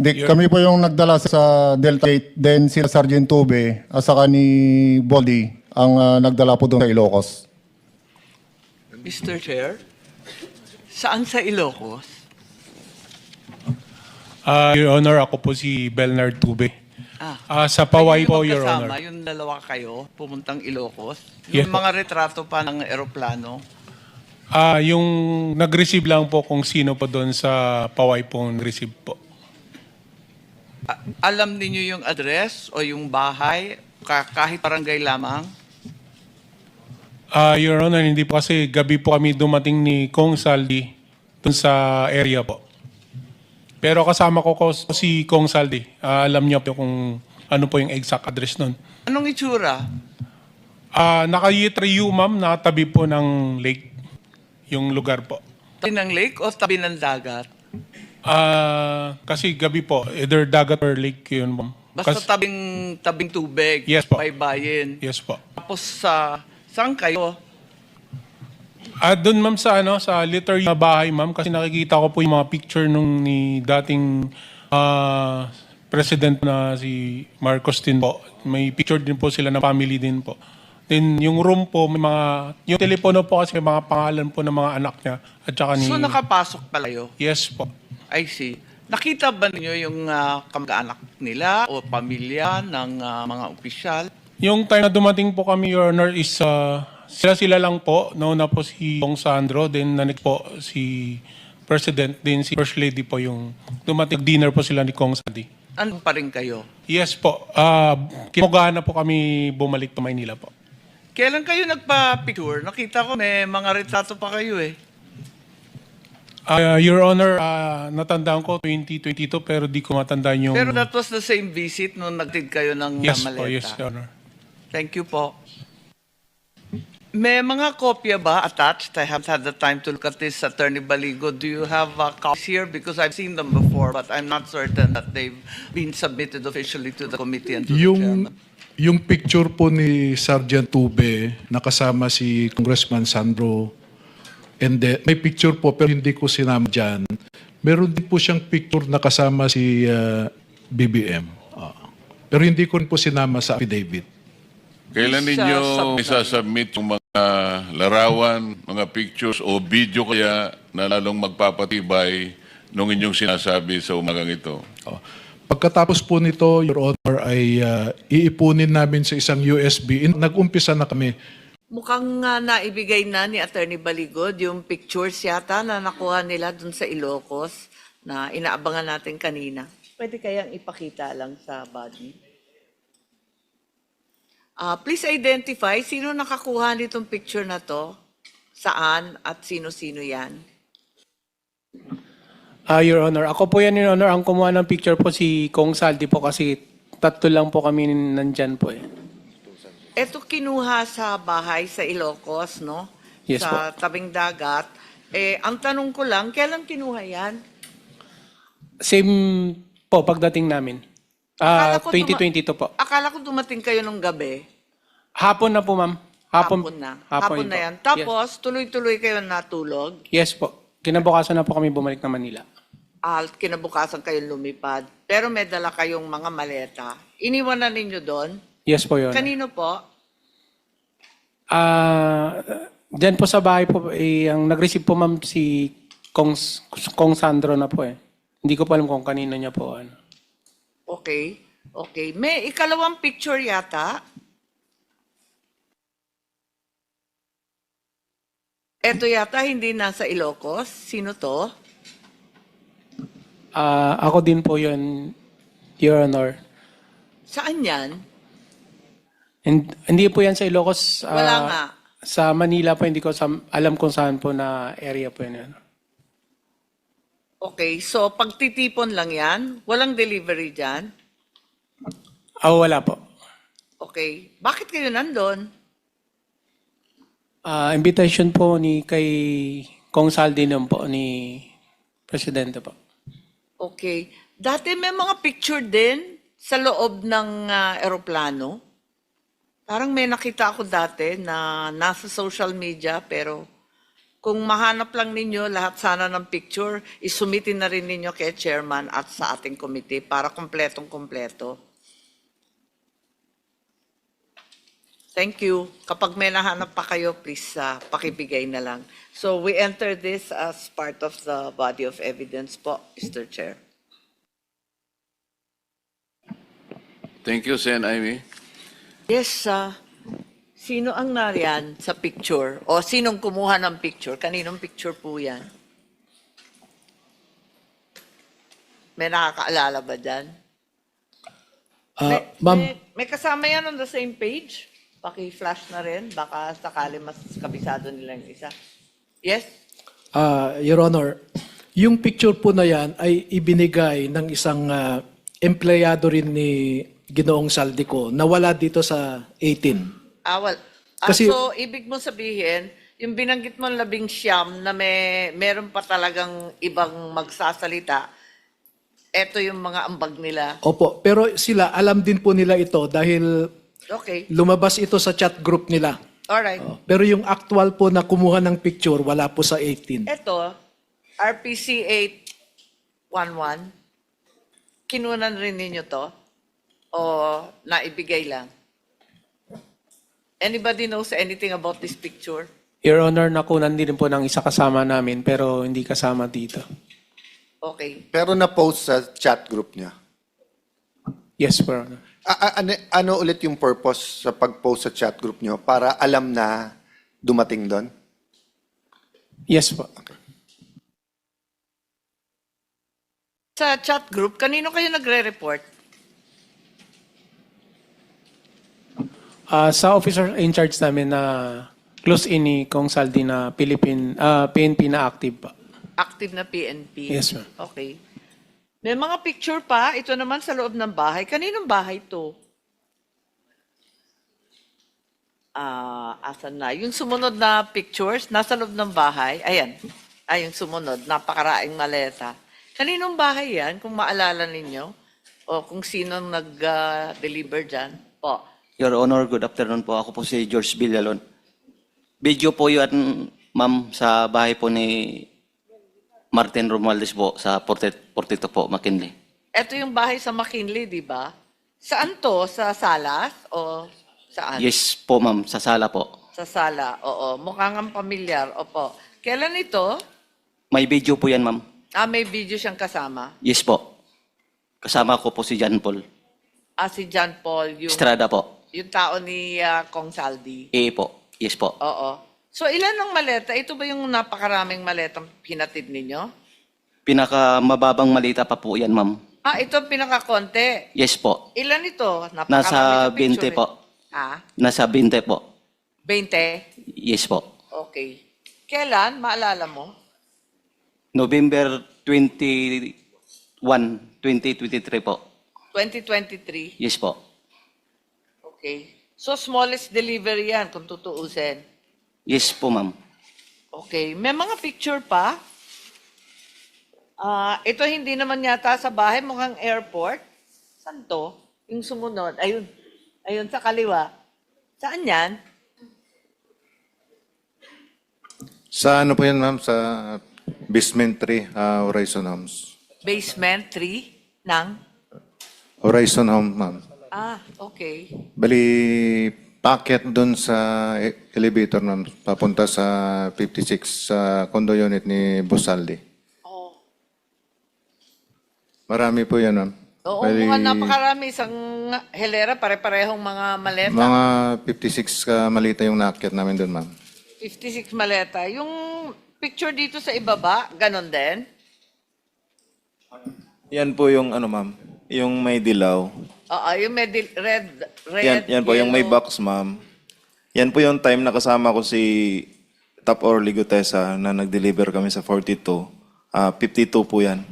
Kami po yung nagdala sa Delta 8, then sila Sergeant Tube, at saka ni Body, ang nagdala po doon sa Ilocos. Mr. Chair, saan sa Ilocos? Your Honor, ako po si Belnard Tube. Sa Paway po, Your Honor. Yung dalawa kayo, pumuntang Ilocos? Yes Yung po. mga retrato pa ng eroplano? Yung nag-receive lang po kung sino po doon sa Paway po nag-receive po. Alam niyo yung address o yung bahay, kahit barangay lamang? Your Honor, hindi po kasi gabi po kami dumating ni Kong Saldi doon sa area po. Pero kasama ko si Kong Saldi. Alam niya po kung ano po yung exact address nun. Anong itsura? Naka-U ma'am, nakatabi po ng lake, yung lugar po. Tabi ng lake o tabi ng dagat? Kasi gabi po, either dagat or lake yun ma'am. Basta tabing tubig, Yes po. baybayin. Yes po. Tapos saan kayo? Doon ma'am sa literal na bahay ma'am kasi nakikita ko po yung mga picture nung ni dating president na si Marcos din po. May picture din po sila na family din po. Then yung room po may mga yung telepono po kasi may mga pangalan po ng mga anak niya at saka ni So nakapasok pala kayo? Yes po. I see. Nakita ba ninyo yung kamag-anak nila o pamilya ng mga opisyal? Yung time na dumating po kami, Your Honor, is sila lang po. Nauna po si Kong Sandro, then nanik po si President, then si First Lady po yung dumating. Dinner po sila ni Kong Sandi. Ano pa rin kayo? Yes po. Kinugahan na po kami bumalik pa Maynila po. Kailan kayo nagpa-picture? Nakita ko may mga retrato pa kayo eh. Your Honor, natandaan ko 2022 pero di ko matandaan yung... Pero that was the same visit nung nagtid kayo ng Yes maleta. po, yes, Your Honor. Thank you po. May mga kopya ba attached? I haven't had the time to look at this, Attorney Baligo. Do you have copies here? Because I've seen them before, but I'm not certain that they've been submitted officially to the committee and to the chairman. Yung picture po ni Sergeant Tube, nakasama si Congressman Sandro, and may picture po pero hindi ko sinama dyan. Meron din po siyang picture nakasama si BBM. Pero hindi ko rin po sinama sa affidavit. Kailan ninyo isasubmit yung mga larawan, mga pictures o video kaya na lalong magpapatibay nung inyong sinasabi sa umagang ito? Pagkatapos po nito, Your Honor, ay iipunin namin sa isang USB. Nag-umpisa na kami. Mukhang naibigay na ni Attorney Baligod yung pictures yata na nakuha nila dun sa Ilocos na inaabangan natin kanina. Pwede kayang ipakita lang sa body? Please identify sino nakakuha nitong picture na to, saan at sino-sino yan. Your Honor, ako po yan, Your Honor. Ang kumuha ng picture po si Kong Saldi po kasi tatlo lang po kami nandyan po eh. Ito kinuha sa bahay sa Ilocos, no? Yes sa tabing dagat. Ang tanong ko lang, kailan kinuha yan? Same po pagdating namin. Akala ko 2022 po. Akala ko dumating kayo nung gabi. Hapon na po, ma'am. Hapon na. Hapon Hapon na po. yan. Tapos, tuloy-tuloy kayo natulog. Yes po. Kinabukasan na po kami bumalik na Manila. Kinabukasan kayo lumipad. Pero may dala kayong mga maleta. Iniwan na ninyo doon? Yes po, Your Honor. Kanino po? Diyan po sa bahay po, ang nag-receive po, ma'am, si Kong Sandro na po eh. Hindi ko pa alam kung kanino niya po. Ano. Okay. Okay. May ikalawang picture yata. Ito yata hindi nasa Ilocos. Sino to? Ako din po yun, Your Honor. Saan yan? Hindi po yan sa Ilocos. Wala nga. Sa Manila po, hindi ko alam kung saan po na area po yun. Okay. So, pagtitipon lang yan? Walang delivery dyan? Wala po. Okay. Bakit kayo nandun? Invitation po ni kay Kong Saldi nun po, ni Presidente po. Okay. Dati may mga picture din sa loob ng eroplano. Parang may nakita ako dati na nasa social media pero Kung mahanap lang ninyo lahat sana ng picture, isumitin na rin ninyo kay chairman at sa ating committee para kumpletong-kumpleto. Thank you. Kapag may nahanap pa kayo, please pakibigay na lang. So we enter this as part of the body of evidence po, Mr. Chair. Thank you, Sen. Amy. Yes, sino ang nariyan sa picture? O sinong kumuha ng picture? Kaninong picture po yan? May nakakaalala ba dyan? Ma'am, May kasama yan on the same page? Paki-flash na rin. Baka sakali mas kabisado nilang isa. Yes? Your Honor, yung picture po na yan ay ibinigay ng isang empleyado rin ni Ginoong Saldico na wala dito sa 18. Kasi- So, ibig mo sabihin, yung binanggit mo 19 na meron pa talagang ibang magsasalita, eto yung mga ambag nila. Opo, pero sila, alam din po nila ito dahil Okay. lumabas ito sa chat group nila. Alright. Pero yung actual po na kumuha ng picture, wala po sa 18. Eto, RPC 811, kinunan rin ninyo to? O naibigay lang? Anybody knows anything about this picture? Your Honor, nakunan din po ng isa kasama namin pero hindi kasama dito. Okay. Pero na-post sa chat group niya. Yes, Your Honor. Ano ulit yung purpose sa pag-post sa chat group niyo para alam na dumating doon? Yes po. Sa chat group, kanino kayo nagre-report? Sa officer in charge namin na close in ni Kong Saldi na PNP na active pa. Active na PNP? Yes, ma'am. Okay. May mga picture pa. Ito naman sa loob ng bahay. Kaninong bahay to? Asan na? Yung sumunod na pictures, nasa loob ng bahay. Ayan. Yung sumunod. Napakaraing maleta. Kaninong bahay yan? Kung maalala ninyo? O kung sinong nag-deliver dyan? Po. Your Honor, good afternoon po. Ako po si George Villalon. Video po yun, ma'am, sa bahay po ni Martin Romualdez po sa 42 po, McKinley. Ito yung bahay sa McKinley, di ba? Saan to? Sa Salas? O saan? Yes po, ma'am, sa sala po. Sa sala, oo. Mukhang ang pamilyar, opo. Kailan ito? May video po yan, ma'am. May video siyang kasama. Yes po. Kasama ko po si John Paul. Si John Paul, Estrada po. yung tao ni Kong Saldi. Po. Yes po. Oo. So, ilan ang maleta? Ito ba yung napakaraming maletang pinatid ninyo? Pinakamababang malita pa po yan, ma'am. Ito ang pinakakonte. Yes po. Ilan ito? Nasa Napakarami na 20 picture po. eh. Nasa 20 po. 20? Yes po. Okay. Kailan? Maalala mo? November 21, 2023 po. 2023? Yes po. Okay. So, smallest delivery yan, kung tutuusin. Yes po, ma'am. Okay. May mga picture pa. Ito hindi naman yata sa bahay, mukhang airport. Saan to? Yung sumunod. Ayun. Ayun, sa kaliwa. Saan yan? Sa ano po yan, ma'am? Sa basement 3, Horizon Homes. Basement 3 ng? Horizon Home, ma'am. Okay. Bali, packet doon sa elevator, ma'am. Papunta sa 56, sa condo unit ni Bosaldi. Oh. Marami po yan, ma'am. Oo, Bali, mukhang napakarami. Isang helera, pare-parehong mga maleta. mga 56 ka malita yung naakyat namin doon, ma'am. 56 maleta. Yung picture dito sa ibaba, ganon din? Yan po yung ano, ma'am. Yung may dilaw. Oo, yung may red, Yan po yung may yellow. box, ma'am. Yan po yung time na kasama ko si Top Orly Gutesa na nag-deliver kami sa 42. 52 po yan.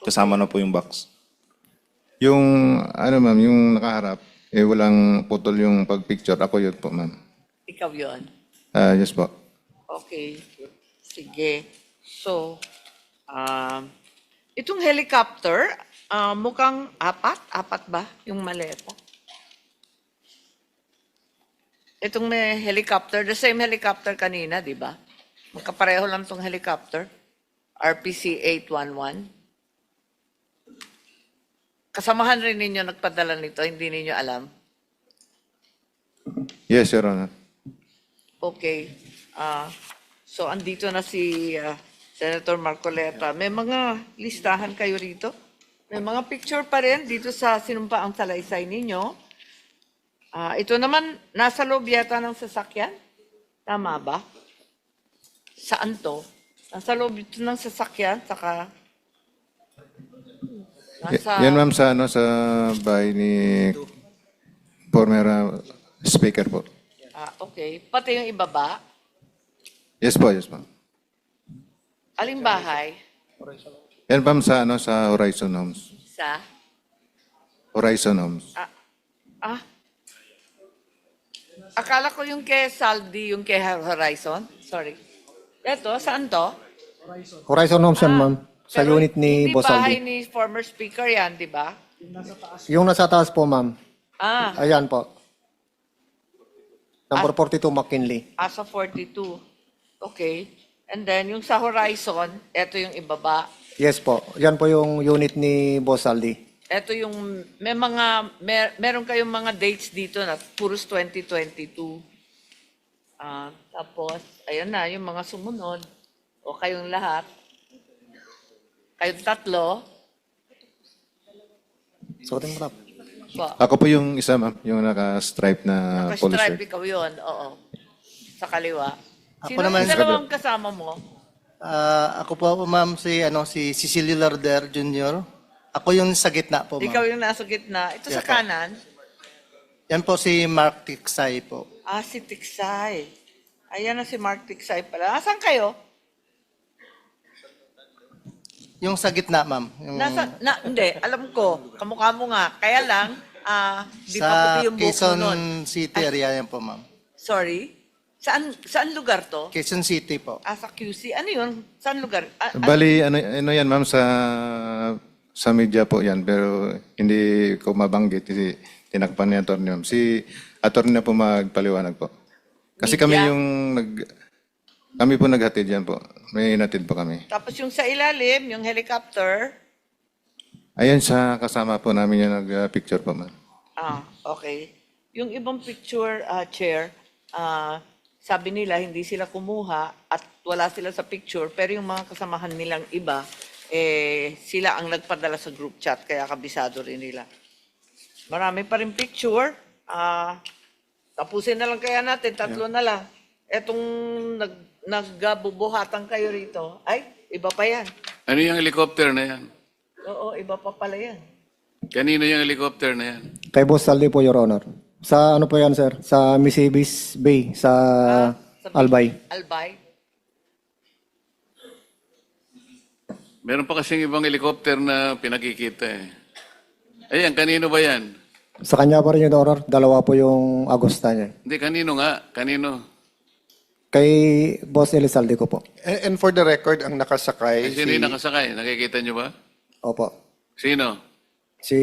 Kasama na po yung box. Yung, ano, ma'am, yung nakaharap, walang putol yung pag-picture. Ako yun po, ma'am. Ikaw yun. Yes po. Okay. Sige. So, itong helicopter, mukhang apat ba yung maleta? Itong may helicopter, the same helicopter kanina, di ba? Magkapareho lang tong helicopter. RPC 811. Kasamahan rin ninyo nagpadala nito, hindi ninyo alam. Yes, Your Honor. Okay. So andito na si Senator Marcoleta. May mga listahan kayo rito? May mga picture pa rin dito sa sinumpaang salaysay ninyo. Ito naman, nasa loob yata ng sasakyan. Tama ba? Saan to? Nasa loob ito ng sasakyan, saka... Yan ma'am sa bahay ni former speaker po. Okay. Pati yung ibaba. Yes po, yes ma'am. Aling bahay? Yan ma'am sa sa Horizon Homes. Sa? Horizon Homes. Akala ko yung kay Saldi, yung kay Horizon. Sorry. Ito, saan to? Horizon Homes yan, ma'am. Sa Pero unit ni Boss Hindi bahay Aldi. ni former speaker yan, di ba? Yung nasa taas po, ma'am. Ayan Ayan po. Number 42 McKinley. Asa 42. Okay. And then, yung sa Horizon, ito yung ibaba. Yes po. Yan po yung unit ni Boss Aldi. Ito yung, meron kayong mga dates dito na puros 2022. Tapos, ayan na, yung mga sumunod. O kayong lahat. Kayong tatlo. Suotin mo na. Po. Ako po yung isa ma'am, yung naka-stripe na Naka-stripe policer. ikaw yun, oo. Sa kaliwa. Ako Sino naman, yung dalawang kasama mo? Ako po, ma'am, si Cecilio Larder Jr. Ako yung sa gitna po, ma'am. Ikaw yung nasa gitna. Ito sa Yeah, po. kanan. Yan po si Mark Tiksay po. Si Tiksay. Ayan na si Mark Tiksay pala. Asan kayo? Yung sa gitna, ma'am. Yung Hindi, alam ko. Kamukha mo nga. Kaya lang, di pa sa puti yung buhok mo Quezon nun. City area yan po, ma'am. Sorry? Saan lugar to? Quezon City po. Sa QC. Ano yun? Saan lugar? Bali, ano yan ma'am, sa media po yan, pero hindi ko mabanggit, tinakpan ni attorney ma'am. Si attorney na po magpaliwanag po. Kasi kami Media? yung kami po naghatid yan po. May natid po kami. Tapos yung sa ilalim, yung helicopter. Ayan sa kasama po namin yung nag-picture po ma'am. Okay. Yung ibang picture, Chair, sabi nila hindi sila kumuha at wala sila sa picture, pero yung mga kasamahan nilang iba, sila ang nagpadala sa group chat, kaya kabisado rin nila. Marami pa rin picture. Tapusin na lang kaya natin, tatlo na lang. Etong nagbubuhatan kayo rito, ay, iba pa yan. Ano yung helicopter na yan? Oo, iba pa pala yan. Kanino yung helicopter na yan? Kay Boss Aldi po, Your Honor. Sa ano po yan, sir? Sa Misibis Bay, sa Albay. Albay? Meron pa kasing ibang helicopter na pinakikita eh. Ayan, kanino ba yan? Sa kanya pa rin, Your Honor. Dalawa po yung Agosta niya. Hindi, kanino nga? Kanino? Kay Boss Elizalde ko po. And for the record, ang nakasakay, Sino yung nakasakay? Nakikita nyo ba? Opo. Sino? Si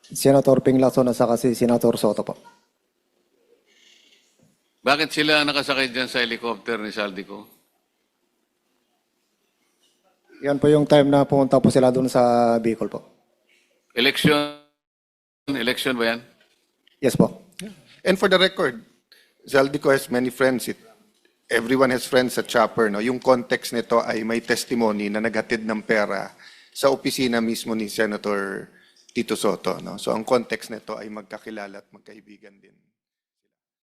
Senator Ping Lacson at saka si Senator Soto po. Bakit sila nakasakay dyan sa helicopter ni Saldico? Yan po yung time na pumunta po sila doon sa Bicol po. Election ba yan? Yes po. and for the record, Zaldico has many friends. Everyone has friends sa Chopper. No? Yung context nito ay may testimony na naghatid ng pera sa opisina mismo ni Senator Tito Soto. No? So ang context nito ay magkakilala at magkaibigan din.